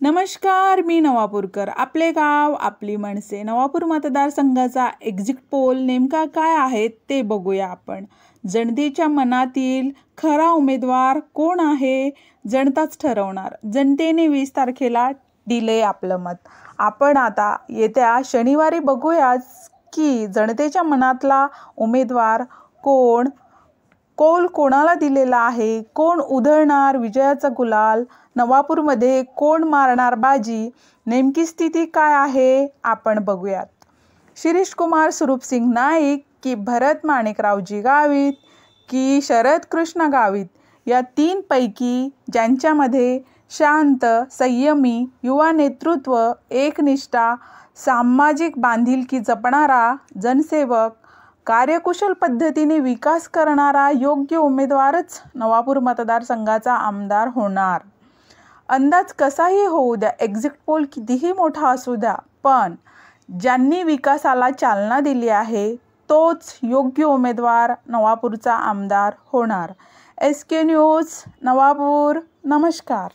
नमस्कार, मी नवापूरकर. आपले गाव आपली मनसे. नवापूर मतदारसंघाचा एक्झिट पोल नेमका काय आहे ते बघूया आपण. जनतेच्या मनातील खरा उमेदवार कोण आहे जनताच ठरवणार. जनतेने 20 तारखेला दिले आपलं मत. आपण आता येत्या शनिवारी बघूयाच की जनतेच्या मनातला उमेदवार कोण, कौल कोणाला दिलेला आहे, कोण उधळणार विजयाचा गुलाल, नवापूरमध्ये कोण मारणार बाजी, नेमकी स्थिती काय आहे आपण बघूयात. शिरीष कुमार स्वरूपसिंग नाईक की भरत माणिकरावजी गावित की शरद कृष्ण गावित, या 3 पैकी ज्यांच्यामध्ये शांत, संयमी, युवा नेतृत्व, एकनिष्ठा, सामाजिक बांधिलकी जपणारा जनसेवक, कार्यकुशल पद्धतीने विकास करणारा योग्य उमेदवारच नवापूर मतदारसंघाचा आमदार होणार. अंदाज कसाही होऊ द्या, एक्झिट पोल कितीही मोठा असू द्या, पण ज्यांनी विकासाला चालना दिली आहे तोच योग्य उमेदवार नवापूरचा आमदार होणार. SK news Navapur. नमस्कार.